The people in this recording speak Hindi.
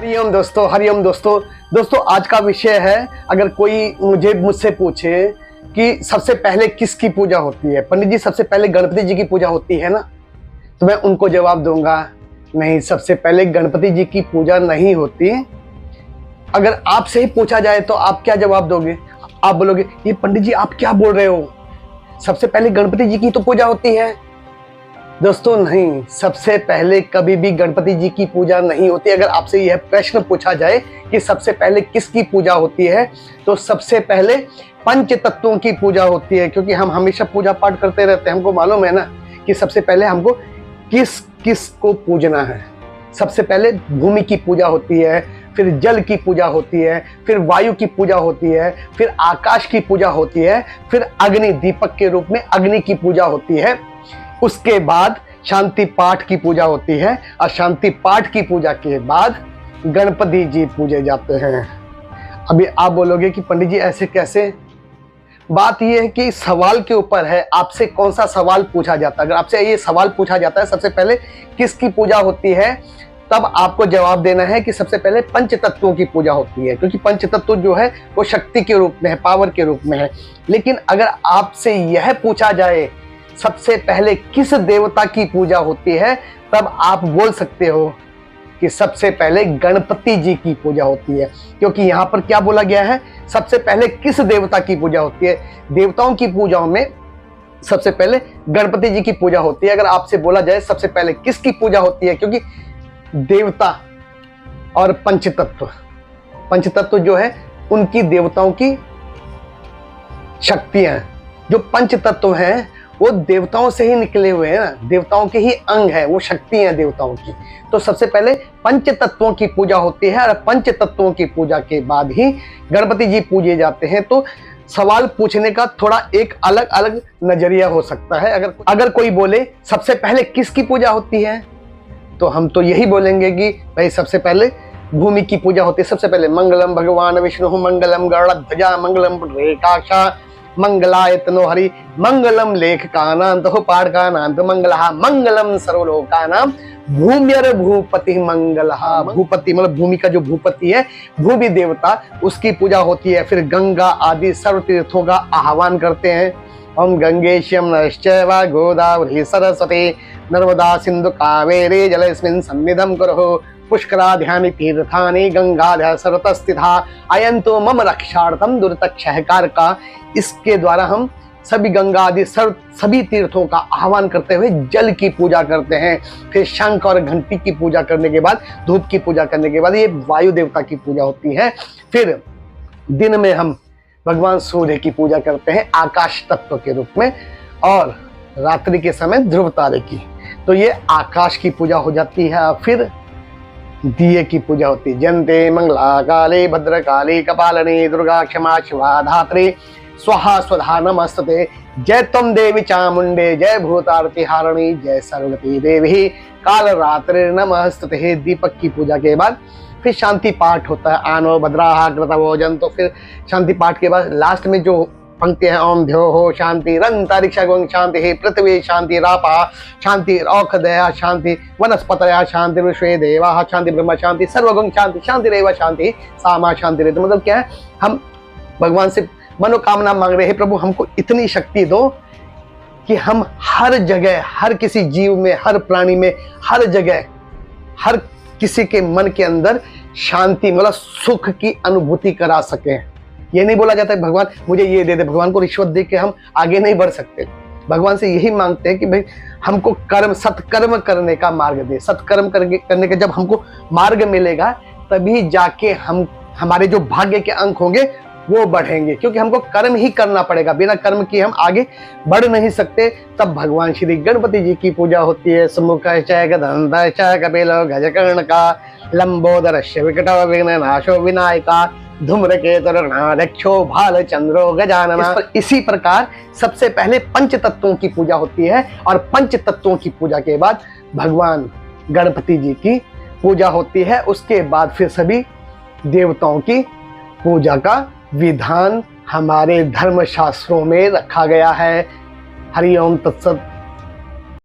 हरिओम दोस्तों, हरिओम दोस्तों। दोस्तों आज का विषय है, अगर कोई मुझसे पूछे कि सबसे पहले किसकी पूजा होती है, पंडित जी सबसे पहले गणपति जी की पूजा होती है ना, तो मैं उनको जवाब दूंगा नहीं, सबसे पहले गणपति जी की पूजा नहीं होती। अगर आपसे ही पूछा जाए तो आप क्या जवाब दोगे? आप बोलोगे ये पंडित जी आप क्या बोल रहे हो, सबसे पहले गणपति जी की तो पूजा होती है। दोस्तों नहीं, सबसे पहले कभी भी गणपति जी की पूजा नहीं होती। अगर आपसे यह प्रश्न पूछा जाए कि सबसे पहले किसकी पूजा होती है, तो सबसे पहले पंच तत्वों की पूजा होती है, क्योंकि हम हमेशा पूजा पाठ करते रहते हैं। हमको मालूम है ना कि सबसे पहले हमको किस किस को पूजना है। सबसे पहले भूमि की पूजा होती है, फिर जल की पूजा होती है, फिर वायु की पूजा होती है, फिर आकाश की पूजा होती है, फिर अग्नि, दीपक के रूप में अग्नि की पूजा होती है। उसके बाद शांति पाठ की पूजा होती है, और शांति पाठ की पूजा के बाद गणपति जी पूजे जाते हैं। अभी आप बोलोगे कि पंडित जी ऐसे कैसे? बात यह है कि सवाल के ऊपर है, आपसे कौन सा सवाल पूछा जाता है। अगर आपसे ये सवाल पूछा जाता है सबसे पहले किसकी पूजा होती है, तब आपको जवाब देना है कि सबसे पहले पंच तत्वों की पूजा होती है, क्योंकि पंच तत्व जो है वो शक्ति के रूप में है, पावर के रूप में है। लेकिन अगर आपसे यह पूछा जाए सबसे पहले किस देवता की पूजा होती है, तब आप बोल सकते हो कि सबसे पहले गणपति जी की पूजा होती है। क्योंकि यहाँ पर क्या बोला गया है, सबसे पहले किस देवता की पूजा होती है। देवताओं की पूजाओं में सबसे पहले गणपति जी की पूजा होती है। अगर आपसे बोला जाए सबसे पहले किसकी पूजा होती है, क्योंकि देवता और पंचतत्व जो है उनकी देवताओं की शक्तियां, जो पंच तत्व हैं वो देवताओं से ही निकले हुए हैं ना, देवताओं के ही अंग है, वो शक्ति है देवताओं की। तो सबसे पहले पंच तत्वों की पूजा होती है, और पंच तत्वों की पूजा के बाद ही गणपति जी पूजे जाते हैं। तो सवाल पूछने का थोड़ा एक अलग अलग नजरिया हो सकता है। अगर कोई बोले सबसे पहले किसकी पूजा होती है, तो हम तो यही बोलेंगे कि भाई सबसे पहले भूमि की पूजा होती है। सबसे पहले मंगलम भगवान विष्णु मंगलम गरुड़ध्वजा मंगलम रेखाक्षा मंगलायतनो हरि मंगलम लेख कानांत हो पाठ कानांत मंगलहा मंगलम सर्वलोकानाम भूम्यर भूपति मंगलहा। भूपति मतलब भूमि का जो भूपति है, भूमि देवता, उसकी पूजा होती है। फिर गंगा आदि सर्व तीर्थों का आह्वान करते हैं। ओम गंगेशम नश्चैव गोदावरी सरस्वती नर्मदा सिंधु कावेरी जलेस्मिन् सन्निधं कुरु पुष्कराध्यानि तीर्थानि गंगाधर सर्वतस्थिता अयंतो मम रक्षार्थम दुर्तक्षहकार का। इसके द्वारा हम सभी गंगा आदि सभी तीर्थों का आह्वान करते हुए जल की पूजा करते हैं। फिर शंख और घंटी की पूजा करने के बाद, धूप की पूजा करने के बाद ये वायु देवता की पूजा होती है। फिर दिन में हम भगवान सूर्य की पूजा करते हैं आकाश तत्व के रूप में, और रात्रि के समय ध्रुव तारे की। तो ये आकाश की पूजा हो जाती है। फिर दिए की पूजा होती है। जयंते मंगला काली भद्रकाली कपालिनी दुर्गा क्षमा शिवा धात्री स्वाहा स्वधा नमस्तते। जय त्वं देवी चामुंडे जय भूतारती हारिणी जय सर्वगति देवी काल रात्रि नमस्तते। दीपक की पूजा के बाद फिर शांति पाठ होता है। आनो भद्राहा कृतवोजन। तो फिर शांति पाठ के बाद लास्ट में जो पंक्ति है, ओम भ्यो हो शांति अंतरिक्षा शांति पृथ्वी शांति रापा शांति औषधया शांति वनस्पतया शांति विश्वे देवा शांति ब्रह्म शांति सर्वगुण शांति शांति रेवा शांति सामा शांति रहती। मतलब क्या है, हम भगवान से मनोकामना मांग रहे हैं, प्रभु हमको इतनी शक्ति दो कि हम हर जगह, हर किसी जीव में, हर प्राणी में, हर जगह, हर किसी के मन के अंदर शांति मतलब सुख की अनुभूति करा सके। ये नहीं बोला जाता है भगवान मुझे ये दे दे, भगवान को रिश्वत दे के हम आगे नहीं बढ़ सकते। भगवान से यही मांगते हैं कि भाई हमको सत्कर्म करने का मार्ग दे। सत्कर्म करने का जब हमको मार्ग मिलेगा, तभी जाके हमारे जो भाग्य के अंक होंगे वो बढ़ेंगे, क्योंकि हमको कर्म ही करना पड़ेगा। बिना कर्म के हम आगे बढ़ नहीं सकते। तब भगवान श्री गणपति जी की पूजा होती है। सम्मुख कपिलो गजकर्ण का लंबोदर विकट विघ्ननाशो विनायका धूम्रकेतुर्गणाध्यक्षो भालचंद्रो गजानना। इसी प्रकार सबसे पहले पंच तत्वों की पूजा होती है, और पंच तत्वों की पूजा के बाद भगवान गणपति जी की पूजा होती है। उसके बाद फिर सभी देवताओं की पूजा का विधान हमारे धर्म शास्त्रों में रखा गया है। हरि ओम तत्सत।